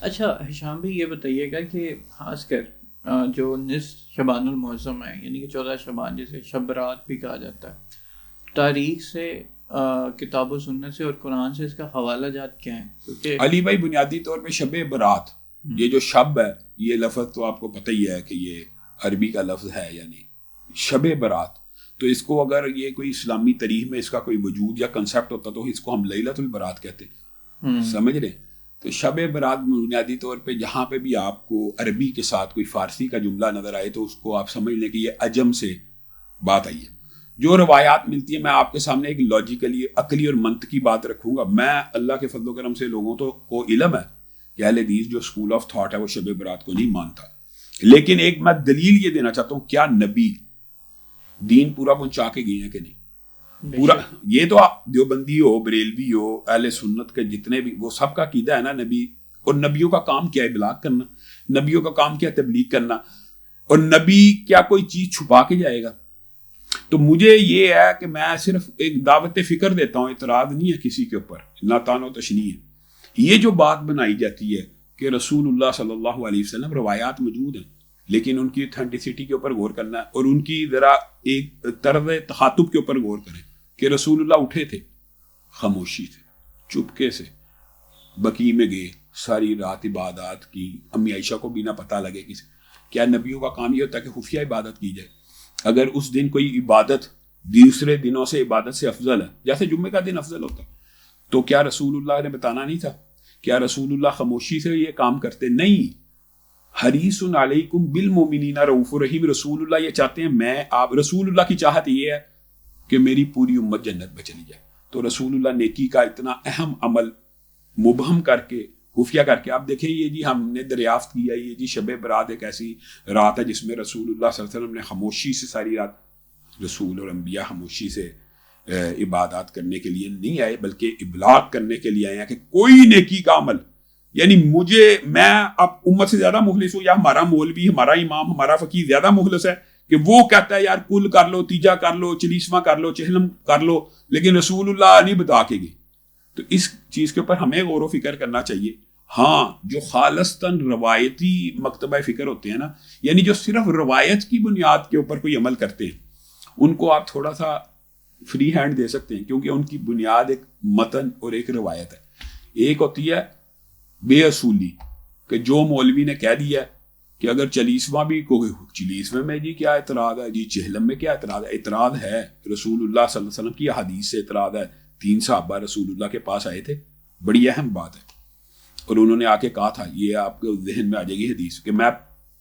اچھا ہشام بھائی، یہ بتائیے گا کہ خاص کر جو نصف شبان المعظم ہے، یعنی کہ 14 شبان، جسے شب برات بھی کہا جاتا ہے، تاریخ سے، کتاب و سنت سے اور قرآن سے اس کا حوالہ جات کیا ہے؟ کیونکہ علی بھائی بنیادی طور پہ شب برات، یہ جو شب ہے، یہ لفظ تو آپ کو پتہ ہی ہے کہ یہ عربی کا لفظ ہے، یعنی شب برات. تو اس کو اگر یہ کوئی اسلامی تاریخ میں اس کا کوئی وجود یا کنسیپٹ ہوتا تو اس کو ہم لیلۃ البرات کہتے. سمجھ رہے؟ تو شب برات بنیادی طور پہ جہاں پہ بھی آپ کو عربی کے ساتھ کوئی فارسی کا جملہ نظر آئے تو اس کو آپ سمجھ لیں کہ یہ عجم سے بات آئی ہے. جو روایات ملتی ہیں، میں آپ کے سامنے ایک لاجیکلی عقلی اور منطقی بات رکھوں گا. میں اللہ کے فضل و کرم سے لوگوں کو علم ہے کہ اہل حدیث جو اسکول آف تھاٹ ہے وہ شب برات کو نہیں مانتا، لیکن ایک میں دلیل یہ دینا چاہتا ہوں، کیا نبی دین پورا پہنچا کے گئے ہیں کہ نہیں؟ پورا. یہ تو آپ دیوبندی ہو، بریلوی ہو، اہل سنت کے جتنے بھی، وہ سب کا عقیدہ ہے نا نبی. اور نبیوں کا کام کیا ہے؟ ابلاغ کرنا. نبیوں کا کام کیا ہے؟ تبلیغ کرنا. اور نبی کیا کوئی چیز چھپا کے جائے گا؟ تو مجھے یہ ہے کہ میں صرف ایک دعوت فکر دیتا ہوں، اعتراض نہیں ہے کسی کے اوپر، نہ تان و تشنیع ہے. یہ جو بات بنائی جاتی ہے کہ رسول اللہ صلی اللہ علیہ وسلم، روایات موجود ہیں لیکن ان کی اتھینٹسٹی کے اوپر غور کرنا ہے، اور ان کی ذرا ایک طرز تخاطب کے اوپر غور کریں کہ رسول اللہ اٹھے تھے خاموشی سے، چپکے سے، بقیع میں گئے، ساری رات عبادات کی، امی عائشہ کو بھی نہ پتہ لگے کسی. کیا نبیوں کا کام یہ ہوتا ہے کہ خفیہ عبادت کی جائے؟ اگر اس دن کوئی عبادت دوسرے دنوں سے عبادت سے افضل ہے، جیسے جمعے کا دن افضل ہوتا ہے، تو کیا رسول اللہ نے بتانا نہیں تھا؟ کیا رسول اللہ خاموشی سے یہ کام کرتے؟ نہیں. حریص علیکم بالمؤمنین رؤوف رحیم. رسول اللہ یہ چاہتے ہیں، آپ رسول اللہ کی چاہت یہ ہے کہ میری پوری امت جنت میں چلی جائے. تو رسول اللہ نیکی کا اتنا اہم عمل مبہم کر کے، خفیہ کر کے، آپ دیکھیں یہ جی ہم نے دریافت کیا، یہ جی شب برات ایک ایسی رات ہے جس میں رسول اللہ صلی اللہ علیہ وسلم نے خاموشی سے ساری رات. رسول اور انبیاء خاموشی سے عبادات کرنے کے لیے نہیں آئے بلکہ ابلاغ کرنے کے لیے آئے ہیں کہ کوئی نیکی کا عمل، یعنی میں اب امت سے زیادہ مخلص ہوں، یا ہمارا مولوی، ہمارا امام، ہمارا فقیر زیادہ مخلص ہے کہ وہ کہتا ہے یار کل کر لو، تیجا کر لو، چلیسواں کر لو، چہلم کر لو، لیکن رسول اللہ نہیں بتا کے گئے. تو اس چیز کے اوپر ہمیں غور و فکر کرنا چاہیے. ہاں، جو خالصتاً روایتی مکتبہ فکر ہوتے ہیں نا، یعنی جو صرف روایت کی بنیاد کے اوپر کوئی عمل کرتے ہیں، ان کو آپ تھوڑا سا فری ہینڈ دے سکتے ہیں، کیونکہ ان کی بنیاد ایک متن اور ایک روایت ہے. ایک ہوتی ہے بے اصولی، کہ جو مولوی نے کہہ دیا کہ اگر چلیسواں بھی کوئی، چلیسویں میں جی کیا اعتراض ہے، جی چہلم میں کیا اعتراض ہے؟ اعتراض ہے رسول اللہ صلی اللہ علیہ وسلم کی حدیث سے اعتراض ہے. 3 صحابہ رسول اللہ کے پاس آئے تھے، بڑی اہم بات ہے، اور انہوں نے آ کے کہا تھا، یہ آپ کے ذہن میں آ جائے گی حدیث، کہ میں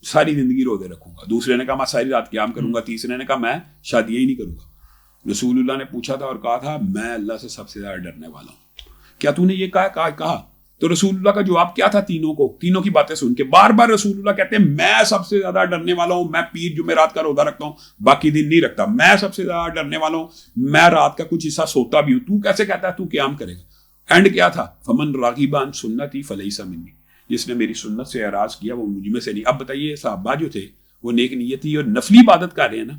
ساری زندگی روزے رکھوں گا. دوسرے نے کہا میں ساری رات قیام کروں گا. تیسرے نے کہا میں شادیاں ہی نہیں کروں گا. رسول اللہ نے پوچھا تھا اور کہا تھا میں اللہ سے سب سے زیادہ ڈرنے والا ہوں. کیا تو نے یہ کہا؟ تو رسول اللہ کا جواب کیا تھا؟ تینوں کی باتیں سن کے بار بار رسول اللہ کہتے ہیں میں سب سے زیادہ ڈرنے والا ہوں، میں پیر جمعرات کا روزہ رکھتا ہوں، باقی دن نہیں رکھتا. میں سب سے زیادہ ڈرنے والا ہوں، میں رات کا کچھ حصہ سوتا بھی ہوں. تو کیسے کہتا ہے تو قیام کرے گا؟ اینڈ کیا تھا؟ فمن راغب عن سنتی فلیس منی. جس نے میری سنت سے اعراض کیا وہ مجھ میں سے نہیں. اب بتائیے صحابہ جو تھے وہ نیک نیتی اور نفلی عبادت کر رہے ہیں نا.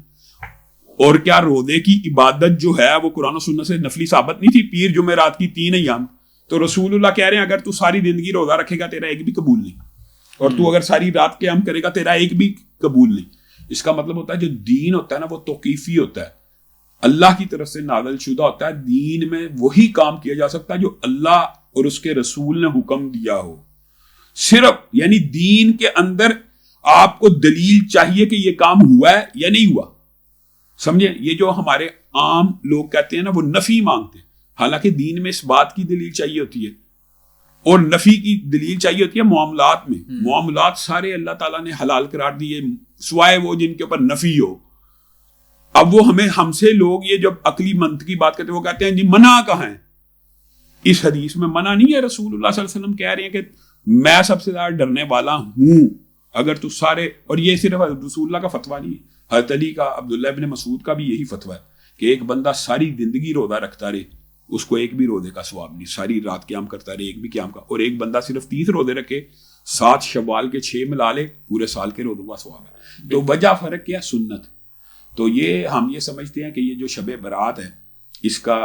اور کیا روزے کی عبادت جو ہے وہ قرآن و سنت سے نفلی ثابت نہیں تھی؟ پیر جمعرات کی 3 ایام. تو رسول اللہ کہہ رہے ہیں اگر تو ساری زندگی روزہ رکھے گا تیرا ایک بھی قبول نہیں، اور تو اگر ساری رات قیام کرے گا تیرا ایک بھی قبول نہیں. اس کا مطلب ہوتا ہے جو دین ہوتا ہے نا وہ توقیفی ہوتا ہے، اللہ کی طرف سے نازل شدہ ہوتا ہے. دین میں وہی کام کیا جا سکتا ہے جو اللہ اور اس کے رسول نے حکم دیا ہو. صرف یعنی دین کے اندر آپ کو دلیل چاہیے کہ یہ کام ہوا ہے یا نہیں ہوا. سمجھے؟ یہ جو ہمارے عام لوگ کہتے ہیں نا وہ نفی مانگتے ہیں، حالانکہ دین میں اس بات کی دلیل چاہیے ہوتی ہے، اور نفی کی دلیل چاہیے ہوتی ہے معاملات میں. معاملات سارے اللہ تعالیٰ نے حلال قرار دیے سوائے وہ جن کے اوپر نفی ہو. اب وہ ہم سے لوگ یہ جب عقلی منطقی بات کرتے ہیں وہ کہتے ہیں جی منع کہاں ہے؟ اس حدیث میں منع نہیں ہے. رسول اللہ صلی اللہ علیہ وسلم کہہ رہے ہیں کہ میں سب سے زیادہ ڈرنے والا ہوں. اگر تو سارے، اور یہ صرف رسول اللہ کا فتویٰ نہیں ہے، حضرت علی کا، عبداللہ ابن مسعود کا بھی یہی فتویٰ ہے کہ ایک بندہ ساری زندگی روزہ رکھتا رہے اس کو ایک بھی روزے کا ثواب نہیں، ساری رات قیام کرتا رہے ایک بھی قیام کا. اور ایک بندہ صرف 30 روزے رکھے، 7 شوال کے 6 ملا لے، پورے سال کے روزوں کا ثواب ہے. تو وجہ فرق کیا؟ سنت. تو یہ ہم یہ سمجھتے ہیں کہ یہ جو شب برات ہے اس کا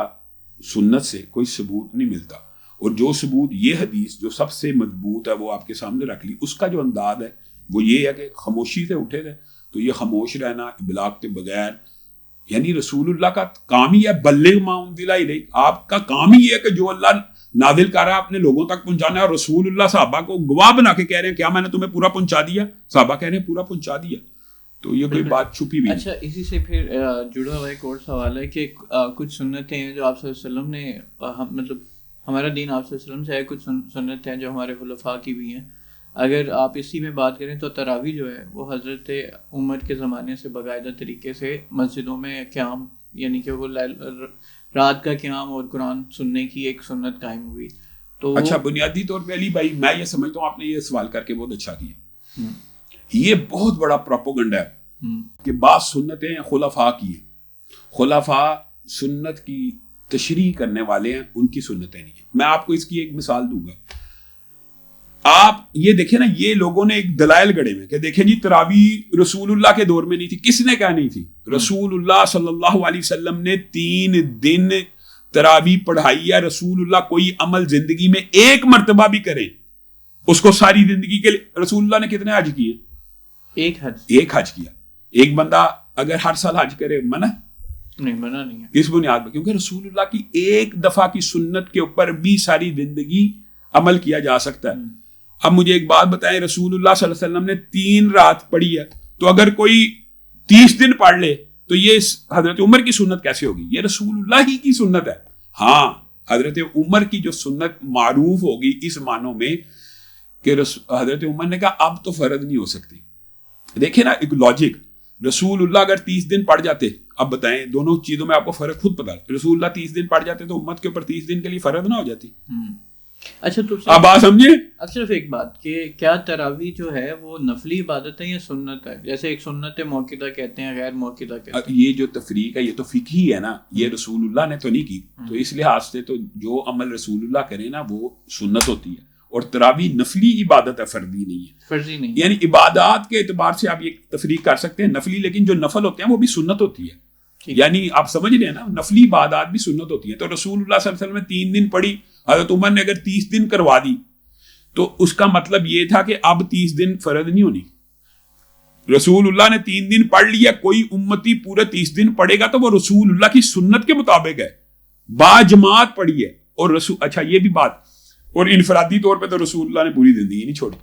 سنت سے کوئی ثبوت نہیں ملتا. اور جو ثبوت یہ حدیث جو سب سے مضبوط ہے وہ آپ کے سامنے رکھ لی، اس کا جو انداز ہے وہ یہ ہے کہ خاموشی سے اٹھے تھے. تو یہ خاموش رہنا ابلاغ کے بغیر، یعنی رسول اللہ کا کام ہی ہے بلغ ما انزل الیک، آپ کا کام ہی ہے کہ جو اللہ نازل کر رہا ہے اپنے لوگوں تک پہنچانا ہے. اور رسول اللہ صحابہ کو گواہ بنا کے کہہ رہے ہیں کیا میں نے تمہیں پورا پہنچا دیا؟ صحابہ کہہ رہے ہیں پورا پہنچا دیا. تو یہ کوئی بات چھپی بھی. اچھا، اسی سے پھر جڑا ہوا ایک اور سوال ہے کہ کچھ سنتیں ہیں جو آپ صلی اللہ علیہ وسلم نے، مطلب ہمارا دین آپ صلی اللہ علیہ وسلم سے ہے، کچھ سنتیں ہیں جو ہمارے خلفاء کی بھی ہیں. اگر آپ اسی میں بات کریں تو تراویح جو ہے وہ حضرت عمر کے زمانے سے باقاعدہ طریقے سے مسجدوں میں قیام، یعنی کہ وہ رات کا قیام اور قرآن سننے کی ایک سنت قائم ہوئی. تو اچھا، بنیادی طور پہ علی بھائی میں یہ سمجھتا ہوں آپ نے یہ سوال کر کے بہت اچھا کیا. یہ بہت بڑا پروپیگنڈا ہے کہ بعض سنتیں خلفاء کی ہیں، خلفاء سنت کی تشریح کرنے والے ہیں، ان کی سنتیں نہیں ہیں. میں آپ کو اس کی ایک مثال دوں گا. آپ یہ دیکھیں نا، یہ لوگوں نے ایک دلائل گڑے میں کہ دیکھیں جی تراویح رسول اللہ کے دور میں نہیں تھی. کس نے کہا نہیں تھی؟ رسول اللہ صلی اللہ علیہ وسلم نے 3 دن تراویح پڑھائی ہے. رسول اللہ کوئی عمل زندگی میں ایک مرتبہ بھی کریں اس کو ساری زندگی کے لیے، رسول اللہ نے کتنے حج کیے؟ ایک حج کیا. ایک بندہ اگر ہر سال حج کرے منع نہیں؟ منع نہیں ہے. کس بنیاد پر؟ کیونکہ رسول اللہ کی ایک دفعہ کی سنت کے اوپر بھی ساری زندگی عمل کیا جا سکتا ہے. اب مجھے ایک بات بتائیں، رسول اللہ صلی اللہ علیہ وسلم نے 3 رات پڑھی ہے، تو اگر کوئی 30 دن پڑھ لے تو یہ حضرت عمر کی سنت کیسے ہوگی؟ یہ رسول اللہ ہی کی سنت ہے. ہاں، حضرت عمر کی جو سنت معروف ہوگی اس معنوں میں کہ حضرت عمر نے کہا اب تو فرض نہیں ہو سکتی. دیکھیں نا ایک لاجک، رسول اللہ اگر 30 دن پڑھ جاتے، اب بتائیں دونوں چیزوں میں آپ کو فرق خود پتا، رسول اللہ 30 دن پڑھ جاتے تو امت کے اوپر 30 دن کے لیے فرض نہ ہو جاتی. اچھا، تو آپ بات سمجھے. اب صرف ایک بات کہ کیا تراویح جو ہے وہ نفلی عبادت ہے یا سنت ہے؟ جیسے ایک سنت موقدہ کہتے ہیں، غیر موقدہ کہتے ہیں. یہ جو تفریق ہے یہ تو فقہی ہے نا، یہ رسول اللہ نے تو نہیں کی. تو اس لحاظ سے تو جو عمل رسول اللہ کرے نا وہ سنت ہوتی ہے، اور تراویح نفلی عبادت ہے، فرضی نہیں ہے. فرضی نہیں، یعنی عبادات کے اعتبار سے آپ یہ تفریق کر سکتے ہیں نفلی، لیکن جو نفل ہوتے ہیں وہ بھی سنت ہوتی ہے. یعنی آپ سمجھ رہے ہیں نا، نفلی عبادات بھی سنت ہوتی ہے. تو رسول اللہ صلی اللہ علیہ وسلم نے 3 دن پڑھی، حضرت عمر نے اگر 30 دن کروا دی تو اس کا مطلب یہ تھا کہ اب 30 دن فرض نہیں ہونی. رسول اللہ نے 3 دن پڑھ لیا، کوئی امتی پورے 30 دن پڑھے گا تو وہ رسول اللہ کی سنت کے مطابق ہے، با جماعت پڑھی ہے. اور رسول، اچھا یہ بھی بات، اور انفرادی طور پہ تو رسول اللہ نے پوری زندگی نہیں چھوڑی.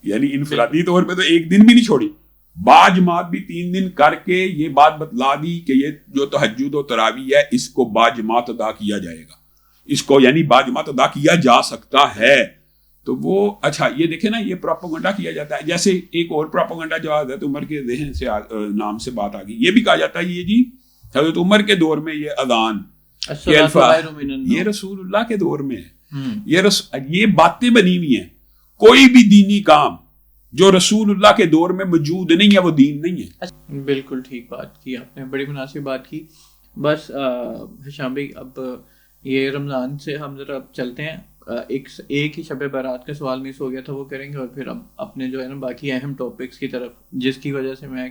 یعنی انفرادی طور پہ تو ایک دن بھی نہیں چھوڑی، با جماعت بھی 3 دن کر کے یہ بات بتلا دی کہ یہ جو تہجد و تراویح ہے اس کو با جماعت ادا کیا جائے گا، اس کو یعنی با جماعت ادا کیا جا سکتا ہے. تو وہ اچھا یہ دیکھیں نا، یہ پروپیگنڈا کیا جاتا ہے. جیسے ایک اور پروپیگنڈا جو حضرت عمر کے ذہن سے نام سے بات آ گئی، یہ بھی کہا جاتا ہے یہ جی حضرت عمر کے دور میں یہ اذان یہ رسول اللہ کے دور میں ہے. یہ باتیں بنی ہوئی ہیں. کوئی بھی دینی کام جو رسول اللہ کے دور میں موجود نہیں ہے وہ دین نہیں ہے. بالکل ٹھیک بات کی آپ نے، بڑی مناسب بات کی. بس ہشام بھائی، اب یہ رمضان سے ہم ذرا اب چلتے ہیں. ایک ہی شب برات کا سوال مس ہو گیا تھا، وہ کریں گے، اور پھر ہم اپنے جو ہے نا باقی اہم ٹاپکس کی طرف، جس کی وجہ سے میں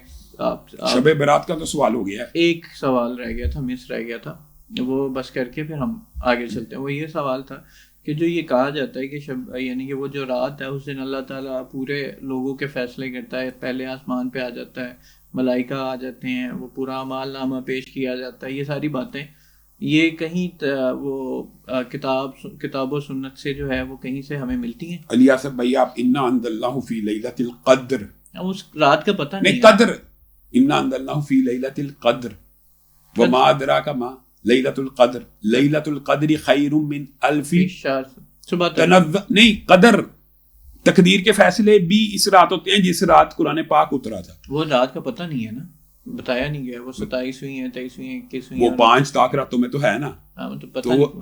شب برات کا تو سوال ہو گیا، ایک سوال رہ گیا تھا، مس رہ گیا تھا، وہ بس کر کے پھر ہم آگے چلتے ہیں. وہ یہ سوال تھا کہ جو یہ کہا جاتا ہے کہ شب، یعنی کہ وہ جو رات ہے اس دن اللہ تعالیٰ پورے لوگوں کے فیصلے کرتا ہے، پہلے آسمان پہ آ جاتا ہے، ملائکہ آ جاتے ہیں، وہ پورا اعمال نامہ پیش کیا جاتا ہے. یہ ساری باتیں یہ کہیں وہ کتاب و سنت سے جو ہے وہ کہیں سے ہمیں ملتی ہیں؟ علی آصف بھائی، آپ انا انزلناہ فی لیلۃ القدر، اس رات کا پتہ نہیں، قدر، انا انزلناہ فی لیلۃ القدر وما ادراک ما لیلۃ القدر، لیلۃ القدر خیر من الف شہر. نہیں، قدر تقدیر کے فیصلے بھی اس رات ہوتے ہیں جس رات قرآن پاک اترا تھا. وہ رات کا پتہ نہیں ہے نا، بتایا نہیں گیا. وہ 27ویں ہے، 23ویں ہے، 21ویں، وہ 5 طاق راتوں میں تو ہے نا. تو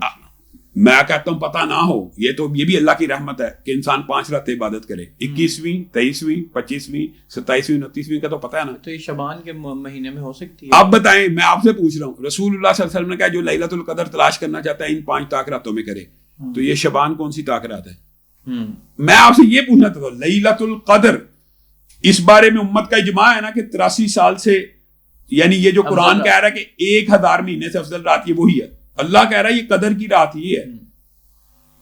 میں کہتا ہوں پتہ نہ ہو، یہ بھی اللہ کی رحمت ہے کہ انسان 5 راتیں عبادت کرے. 21ویں، 23ویں، 25ویں، 27ویں، 29ویں کا تو پتہ ہے نا. تو یہ شعبان کے مہینے میں ہو سکتی ہے. آپ بتائیں، میں آپ سے پوچھ رہا ہوں، رسول اللہ صلی اللہ علیہ وسلم نے کہا جو لیلۃ القدر تلاش کرنا چاہتا ہے ان 5 طاق راتوں میں کرے. تو یہ شعبان کون سی طاق رات ہے؟ میں آپ سے یہ پوچھنا تھا، لیلۃ القدر اس بارے میں امت کا اجماع ہے نا کہ 83 سال سے، یعنی یہ جو قرآن کہہ رہا ہے کہ 1000 مہینے سے افضل رات یہ وہی ہے، اللہ کہہ رہا ہے یہ قدر کی رات ہی ہے.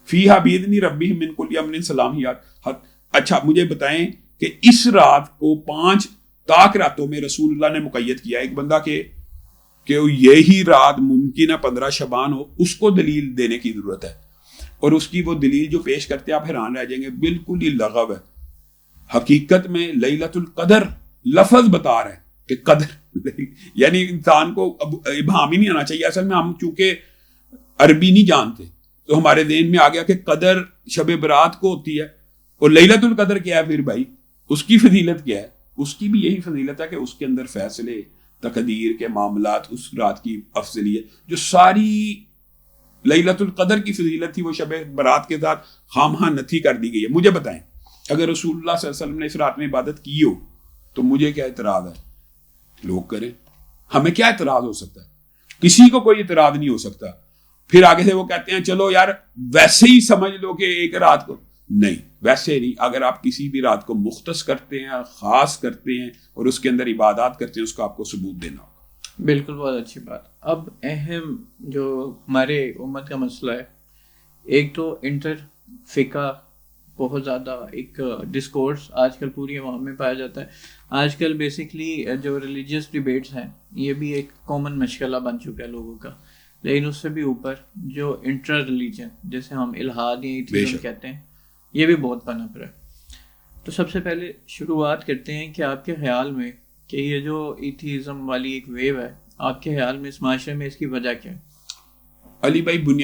فیہا بیدنی ربی من کل امر سلامیات. اچھا مجھے بتائیں کہ اس رات کو 5 طاق راتوں میں رسول اللہ نے مقید کیا. ایک بندہ کہ یہی رات ممکن ہے 15 شعبان ہو, اس کو دلیل دینے کی ضرورت ہے, اور اس کی وہ دلیل جو پیش کرتے آپ حیران رہ جائیں گے, بالکل ہی لغو ہے. حقیقت میں لیلۃ القدر لفظ بتا رہے ہیں کہ قدر یعنی انسان کو اب ابہام ہی نہیں آنا چاہیے. اصل میں ہم چونکہ عربی نہیں جانتے تو ہمارے ذہن میں آ گیا کہ قدر شب برات کو ہوتی ہے, اور لیلۃ القدر کیا ہے پھر بھائی, اس کی فضیلت کیا ہے؟ اس کی بھی یہی فضیلت ہے کہ اس کے اندر فیصلے تقدیر کے معاملات اس رات کی افضلیت, جو ساری لیلۃ القدر کی فضیلت تھی وہ شب برات کے ساتھ خامہاں نتھی کر دی گئی ہے. مجھے بتائیں اگر رسول اللہ صلی اللہ علیہ وسلم نے اس رات میں عبادت کی ہو تو مجھے کیا اعتراض ہے؟ لوگ کریں, ہمیں کیا اعتراض ہو سکتا ہے؟ کسی کو کوئی اعتراض نہیں ہو سکتا. پھر آگے سے وہ کہتے ہیں چلو یار ویسے ہی سمجھ لو کہ ایک رات کو, نہیں ویسے نہیں. اگر آپ کسی بھی رات کو مختص کرتے ہیں, خاص کرتے ہیں اور اس کے اندر عبادات کرتے ہیں, اس کو آپ کو ثبوت دینا ہوگا. بالکل, بہت اچھی بات. اب اہم جو ہمارے امت کا مسئلہ ہے, ایک تو انٹر فقہ بہت زیادہ ایک ڈسکورس آج کل پوری عوام میں پایا جاتا ہے. آج کل بیسکلی جو ریلیجیس ڈیبیٹس ہیں یہ بھی ایک کامن مشغلہ بن چکا ہے لوگوں کا, لیکن اس سے بھی اوپر جو انٹر ریلیجن جیسے ہم الحاد یا ایتھیزم کہتے ہیں یہ بھی بہت پنپ رہا ہے. تو سب سے پہلے شروعات کرتے ہیں کہ آپ کے خیال میں کہ یہ جو ایتھیزم والی ایک ویو ہے, آپ کے خیال میں اس معاشرے میں اس کی وجہ کیا ہے؟ علی بھائی بنیاد